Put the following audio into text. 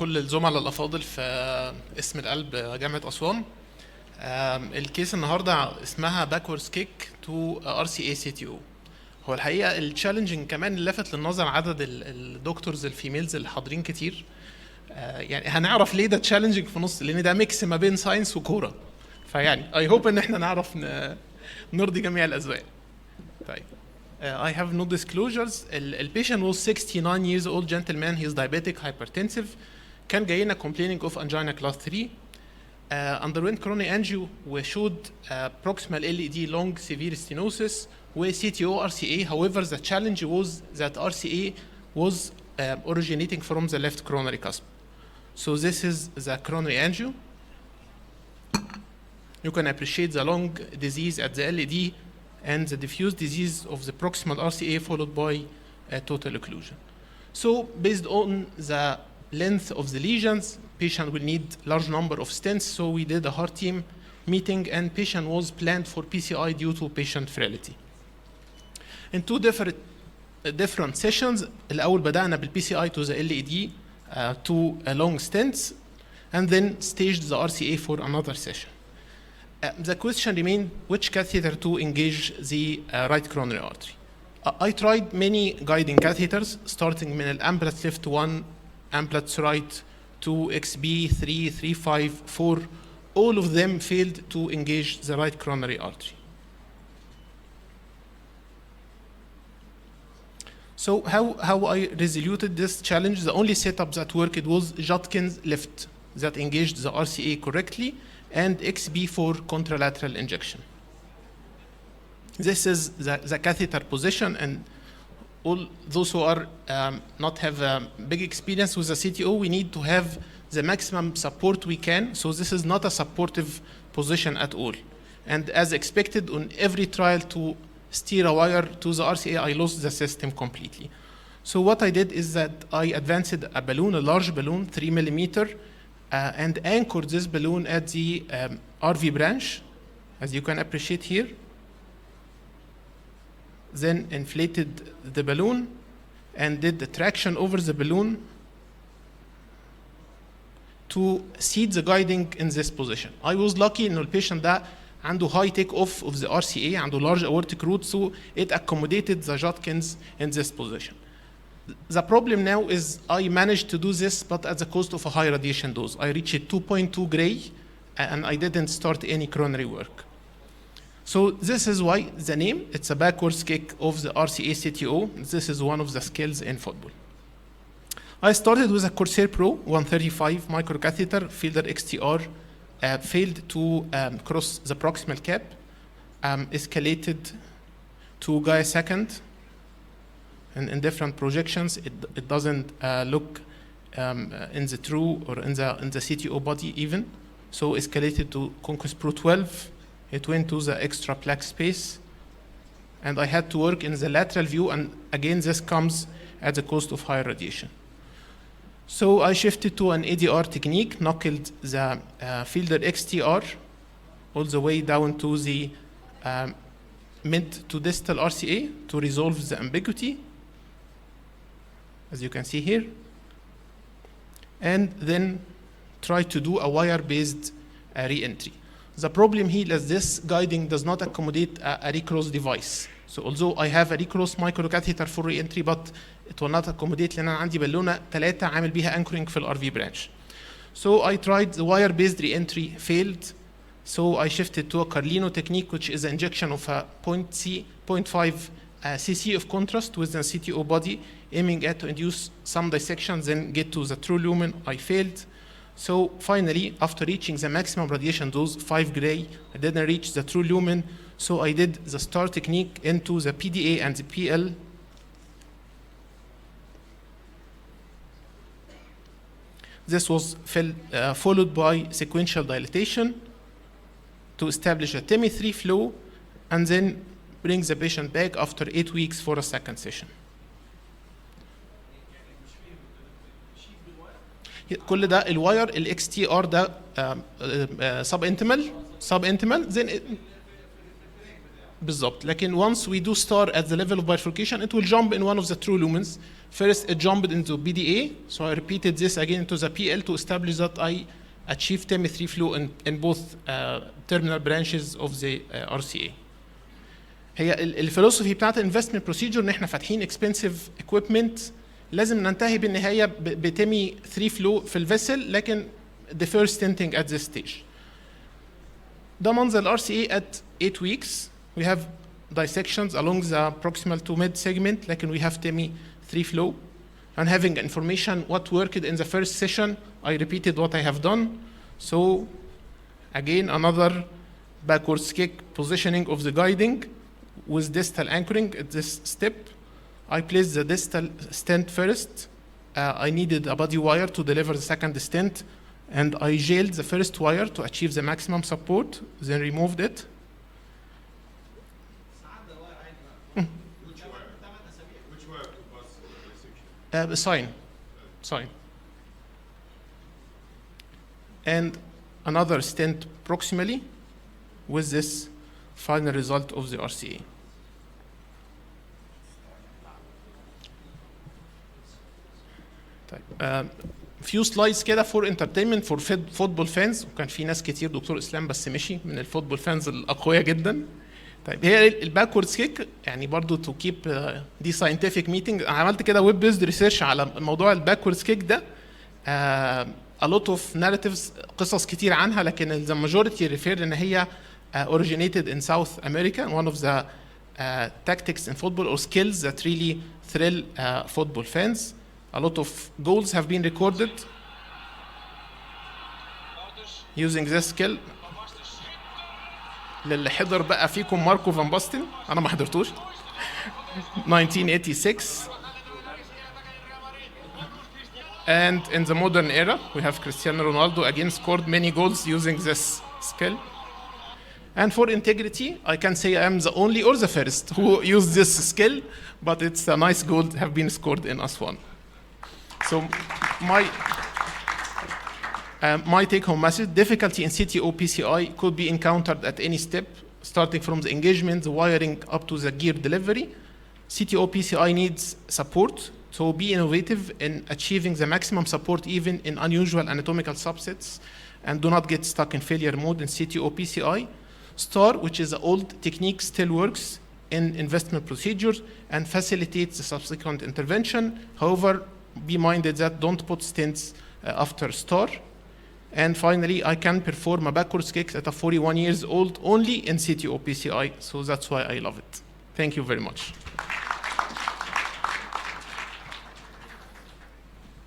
كل الزملاء الأفاضل في اسم القلب جامعة أسوان. الكيس النهاردة اسمها backwards kick to RCA CTO. هو الحقيقة التشالنجينج كمان اللي لفت للنظر عدد الدكتورز الفيميلز اللي حاضرين كتير. يعني هنعرف ليه ده تشالنجينج في نص، لأن ده ميكس ما بين ساينس وكورة. فيعني I hope إن احنا نعرف نرضي جميع الأذواق. طيب. I have no disclosures. The patient was 69 years old gentleman. He is diabetic, hypertensive. كان جاينا complaining of angina class 3. Underwent coronary angio و showed proximal LED long severe stenosis و CTO RCA. However, the challenge was that RCA was originating from the left coronary cusp. So this is the coronary angio. You can appreciate the long disease at the LED and the diffuse disease of the proximal RCA followed by total occlusion. So based on the length of the lesions, patient will need large number of stents. So we did a heart team meeting and patient was planned for PCI due to patient frailty. In two different sessions, الأول بدأنا بال PCI to the LED to long stents and then staged the RCA for another session. The question remained which catheter to engage the right coronary artery. I tried many guiding catheters starting من الأمبلت left 1, amplets right 2, XB 3, 3, 5, 4. All of them failed to engage the right coronary artery. So how I resoluted this challenge? The only setup that worked was Judkins left that engaged the RCA correctly and XB for contralateral injection. This is the catheter position, and all those who are not have a big experience with the CTO, we need to have the maximum support we can. So this is not a supportive position at all. And as expected, on every trial to steer a wire to the RCA, I lost the system completely. So what I did is that I advanced a balloon, a large balloon, 3 millimeter, and anchored this balloon at the RV branch, as you can appreciate here. Then inflated the balloon and did the traction over the balloon to seat the guiding in this position. I was lucky إنه البيشنت ده عنده high take off of the RCA, عنده large aortic root, so it accommodated the Judkins in this position. The problem now is I managed to do this, but at the cost of a high radiation dose. I reached 2.2 gray, and I didn't start any coronary work. So this is why the name, it's a backwards kick of the RCA CTO. This is one of the skills in football. I started with a Corsair Pro 135 microcatheter, Fielder XTR, failed to cross the proximal cap, escalated to Gaia second, and in different projections, it doesn't look in the true or in the CTO body even. So escalated to Conquest Pro 12. It went to the extra plaque space, and I had to work in the lateral view, and again this comes at the cost of higher radiation. So I shifted to an ADR technique, knuckled the Fielder XTR all the way down to the mid to distal RCA to resolve the ambiguity, as you can see here, and then try to do a wire-based re-entry. The problem here is this guiding does not accommodate a recross device. So although I have a recross microcatheter for re-entry, but it will not accommodate لأن أنا عندي بالونة 3 عامل بيها anchoring في RV branch. So I tried the wire-based re-entry, failed. So I shifted to a Carlino technique, which is an injection of a 0.5 cc of contrast with the CTO body, aiming at to induce some dissection, then get to the true lumen. I failed. So finally, after reaching the maximum radiation dose, 5 gray, I didn't reach the true lumen. So I did the star technique into the PDA and the PL. This was followed by sequential dilatation to establish a TEMI3 flow, and then bring the patient back after 8 weeks for a second session. كل ده الواير الاكس تي ار ده سب انتمال then بالظبط. لكن once we do star at the level of bifurcation, it will jump in one of the true lumens. First, it jumped into BDA, so I repeated this again into the PL to establish that I achieved TEM3 flow in both terminal branches of the RCA. هي الفلسفي بتاعت الانفستمنت بروسيجر ان احنا فاتحين اكسبنسيف equipment لازم ننتهي بالنهايه بتمي 3 فلو في الفيسل، لكن the first stenting at this stage. ده منظر ال RCA at 8 weeks. We have dissections along the proximal to mid segment, لكن we have TEMI 3 flow. And having information what worked in the first session, I repeated what I have done. So again, another backwards kick positioning of the guiding with distal anchoring at this step. I placed the distal stent first. I needed a body wire to deliver the second stent, and I jailed the first wire to achieve the maximum support, then removed it. Which wire was the dissection? Sign. And another stent proximally with this final result of the RCA. طيب few slides كده for entertainment for football fans. وكان في ناس كتير، دكتور اسلام بس مشي من الفوتبول فانز الاقوياء جدا. طيب هي الباكوردز كيك يعني برضو تو كيب دي ساينتفك ميتنج. انا عملت كده ويب بيزد ريسيرش على موضوع الباكوردز كيك ده. a lot of narratives، قصص كتير عنها، لكن the majority refer ان هي originated in South America, and one of the tactics in football or skills that really thrill football fans. A lot of goals have been recorded using this skill. للي حضر بقى فيكم ماركو فان باستن، انا ما حضرتوش. 1986. And in the modern era, we have Cristiano Ronaldo again scored many goals using this skill. And for integrity, I can say I am the only or the first who used this skill, but it's a nice goal have been scored in Aswan. So my take-home message: difficulty in CTO PCI could be encountered at any step, starting from the engagement, the wiring, up to the gear delivery. CTO PCI needs support, so be innovative in achieving the maximum support even in unusual anatomical subsets, and do not get stuck in failure mode in CTO PCI. STAR, which is an old technique, still works in investment procedures and facilitates the subsequent intervention. However, be minded that don't put stents after STAR. And finally, I can perform a backwards kick at a 41 years old only in CTO PCI, so that's why I love it. Thank you very much.